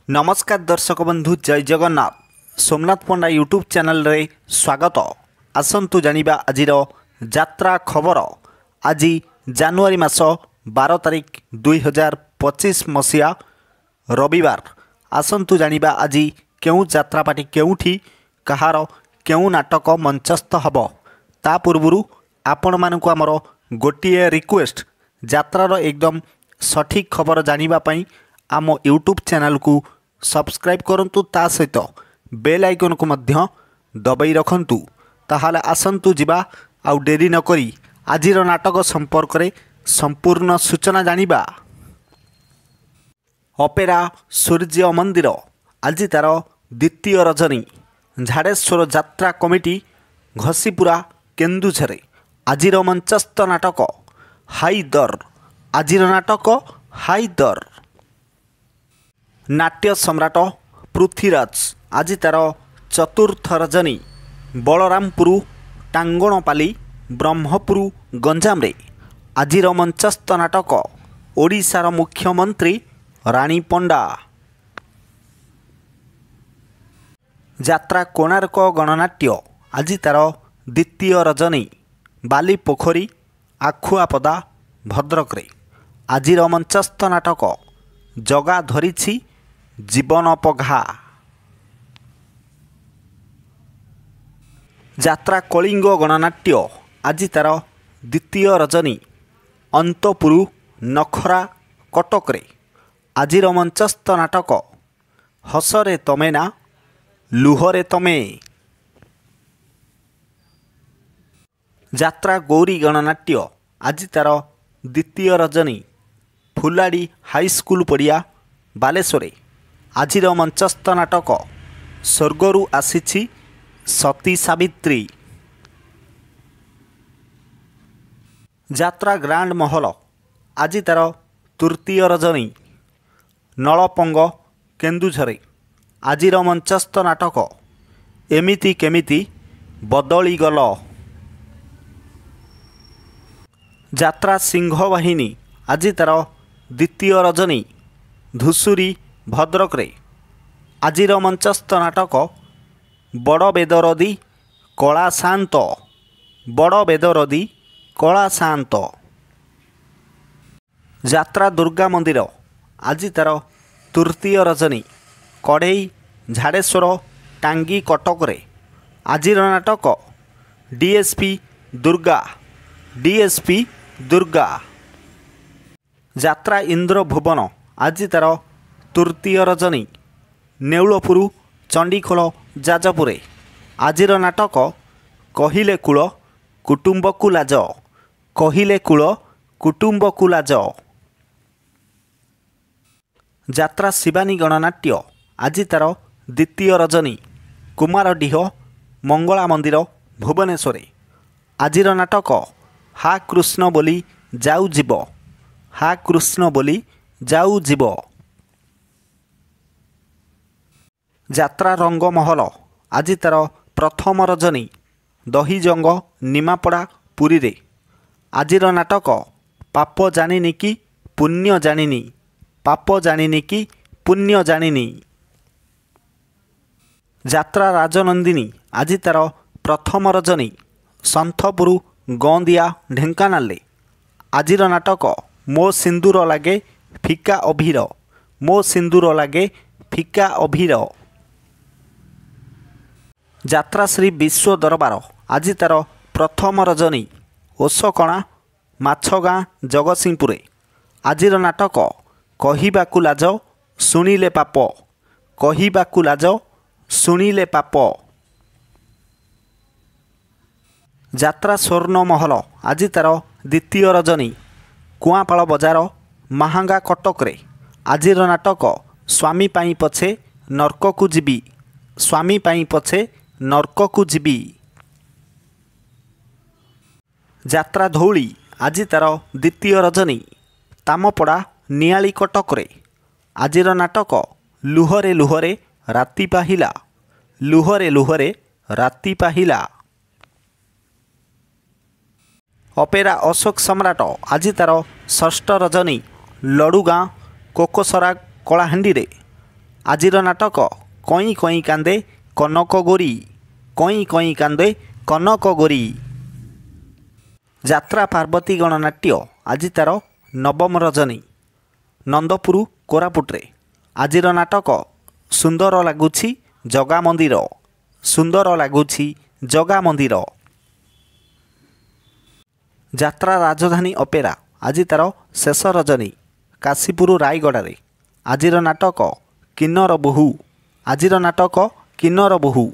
नमस्कार दर्शक बंधु जय जगन्नाथ सोमनाथ पंडा यूट्यूब चैनल रे स्वागत। आसंतु जानिबा आजिर यात्रा खबर। आज जनवरी मास 12 तारिख 2025 मसीहा रविवार। आसंतु जानिबा आज केउ यात्रापाटी केउठी कहार केउ नाटक मंचस्थ हब ता पूर्वरु आपण मानकु हमर गोटिए रिक्वेस्ट यात्रार एकदम सठिक खबर जानिबा पई आम यूट्यूब चैनल को सब्सक्राइब करंतु ता सहित बेल आइकन को मध्य दबाई रखंतु। ताहाले आसंतु जिबा आउ डेरी न करी आजिर नाटक संपर्क रे संपूर्ण सूचना जानिबा। अपेरा सूर्य मंदिर आज तार द्वितीय रजनी। झाड़ेश्वर यात्रा कमिटी घसीपुरा केन्दुझर आजिर मंचस्थ नाटक हाइदर। आजिर नाटक हाइदर। नाट्य सम्राट पृथ्वीराज आज तार चतुर्थ रजनी। बलरामपुर टांगणपाली ब्रह्मपुर गंजाम रे आजिर मंचस्थ नाटक ओडिशार मुख्यमंत्री रानी पंडा। यात्रा कोणार्क गणनाट्य आज तार द्वितीय रजनी। बालीपोखरी आखुआपदा भद्रक रे आजिर मंचस्थ नाटक जगा धरिछि जीवन पघा। यात्रा कलिंग गणनाट्य आज तार द्वितीय रजनी। अंतपुर नखरा कटक रे आजिर मंचस्थ नाटक हसरे तमे ना लुहरे तमे। यात्रा गौरी गणनाट्य आज तार द्वितीय रजनी। फुलाड़ी हाईस्कूल पड़िया बालेश्वरे आजिर मंचस्थ नाटक स्वर्गरु आसीछि सती सावित्री। यात्रा ग्रांड महल आज तार तृतीय रजनी। नलपंग केन्दुझरे आजिर मंचस्थ नाटक एमिति केमिति बदली गल। यात्रा सिंहवाहिनी आज तार द्वितीय रजनी। धुसुरी भद्रक रे आजिर मंचस्थ नाटक बड़ बेदरदी कला शांत। बड़ बेदरदी कला शांत। यात्रा दुर्गा मंदिर आज तार तृतीय रजनी। कढ़ई झाड़ेश्वर टांगी कटक रे आजिर नाटक डीएसपी दुर्गा। डीएसपी दुर्गा। यात्रा इंद्र भुवन आज तार तृतीय रजनी। नेउलपुर चंडीखोल जाजपुरे आजिर नाटक कहिले कूल कुटुंब को लाज। कहिले कूल कुटुंब को लाज। यात्रा शिवानी गणनाट्य आज तार द्वितीय रजनी। कुमारडीह मंगला मंदिर भुवनेश्वर आजिर नाटक हा कृष्ण बोली जाऊ जीव। हा कृष्ण बोली जाऊ जीव। यात्रा रंगमहल आज तार प्रथम रजनी। दहीजंग निमापड़ा पुरी रे आजिर नाटक पाप जानिनी कि पुण्य जानिनी। पाप जानिनी कि पुण्य जानिनी। यात्रा राजनंदिनी आज तार प्रथम रजनी। संथपुर गंदिया ढेंकानाल आजिर नाटक मो सिंदूर लागे फिका अभीर। मो सिंदूर लागे फिका अभीर। यात्रा श्री विश्व दरबार आज तार प्रथम रजनी। ओसकणा माछगाँ जगतसिंहपुर आजिर नाटक कहिबाकु लाज शुणिले पाप। कहिबाकु लाज शुणिले पाप। यात्रा स्वर्ण महल आज तार द्वितीय रजनी। कुआपाड़ बजार महांगा कटक रे आजिर नाटक स्वामी पाई पछे नर्क को जीवी। स्वामी पाई पछे नर्क को जीवी। यात्रा धौली आज तार द्वितीय रजनी। तामपड़ा नियाली कटक रे आजिर नाटक लुहरे लुहरे राति पाहिला। ଲୁହରେ ଲୁହରେ ରାତି ପାହିଲା। ଅପେରା ଅଶୋକ ସମ୍ରାଟ ଆଜି ତାର ଷଷ୍ଠ ରଜନୀ ଲଡ଼ୁଗାଁ କୋକସରା କଳାହାଣ୍ଡିରେ। ଆଜିର ନାଟକ କଇଁ କଇଁ କାନ୍ଦେ କନକ ଗୋରୀ, କଇଁ କଇଁ କାନ୍ଦେ କନକ ଗୋରୀ। ଯାତ୍ରା ପାର୍ବତୀ ଗଣନାଟ୍ୟ ଆଜି ତାର ନବମ ରଜନୀ ନନ୍ଦପୁର କୋରାପୁଟରେ। ଆଜିର ନାଟକ ସୁନ୍ଦର ଲାଗୁଛି ଜଗା ମନ୍ଦିର, ସୁନ୍ଦର ଲାଗୁଛି ଜଗା ମନ୍ଦିର। ଯାତ୍ରା ରାଜଧାନୀ ଅପେରା ଆଜି ତାର ଶେଷ ରଜନୀ କାଶୀପୁର ରାୟଗଡ଼ାରେ। ଆଜିର ନାଟକ କିନ୍ନର ବୋହୂ, ଆଜିର ନାଟକ କିନ୍ନର ବୋହୂ।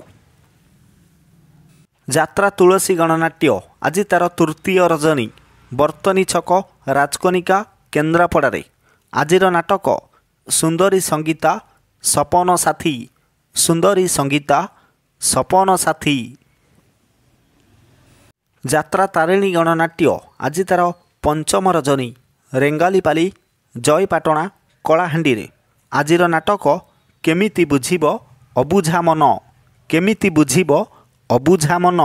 ଯାତ୍ରା ତୁଳସୀ ଗଣନାଟ୍ୟ ଆଜି ତାର ତୃତୀୟ ରଜନୀ ବର୍ତ୍ତନୀ ଛକ ରାଜକନିକା କେନ୍ଦ୍ରାପଡ଼ାରେ। ଆଜିର ନାଟକ ସୁନ୍ଦରୀ ସଙ୍ଗୀତା ସପନ ସାଥୀ, ସୁନ୍ଦରୀ ସଙ୍ଗୀତା ସପନ ସାଥୀ। ଯାତ୍ରା ତାରିଣୀ ଗଣନାଟ୍ୟ ଆଜି ତାର ପଞ୍ଚମ ରଜନୀ ରେଙ୍ଗାଲିପାଲି ଜୟପାଟଣା କଳାହାଣ୍ଡିରେ। ଆଜିର ନାଟକ କେମିତି ବୁଝିବ ଅବୁଝା ମନ, କେମିତି ବୁଝିବ ଅବୁଝା ମନ।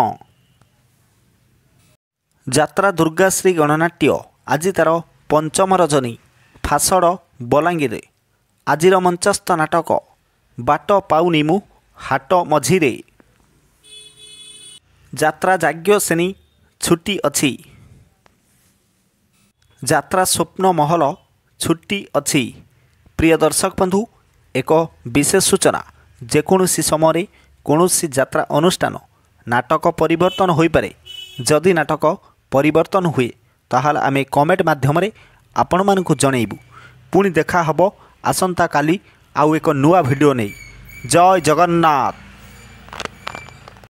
ଯାତ୍ରା ଦୁର୍ଗାଶ୍ରୀ ଗଣନାଟ୍ୟ ଆଜି ତାର ପଞ୍ଚମ ରଜନୀ ଫାସଡ଼ ବଲାଙ୍ଗୀରରେ। ଆଜିର ମଞ୍ଚସ୍ଥ ନାଟକ ବାଟ ପାଉନି ମୁଁ ହାଟ ମଝିରେ। ଯାତ୍ରା ଯାଜ୍ଞସେନୀ ଛୁଟି ଅଛି, ଯାତ୍ରା ସ୍ୱପ୍ନ ମହଲ ଛୁଟି ଅଛି। ପ୍ରିୟ ଦର୍ଶକ ବନ୍ଧୁ, ଏକ ବିଶେଷ ସୂଚନା, ଯେକୌଣସି ସମୟରେ କୌଣସି ଯାତ୍ରା ଅନୁଷ୍ଠାନ ନାଟକ ପରିବର୍ତ୍ତନ ହୋଇପାରେ। ଯଦି ନାଟକ ପରିବର୍ତ୍ତନ ହୁଏ ତାହେଲେ ଆମେ କମେଣ୍ଟ ମାଧ୍ୟମରେ ଆପଣମାନଙ୍କୁ ଜଣାଇବୁ। ପୁଣି ଦେଖା ହେବ ଆସନ୍ତାକାଲି ଆଉ ଏକ ନୂଆ ଭିଡ଼ିଓ ନେଇ। ଜୟ ଜଗନ୍ନାଥ।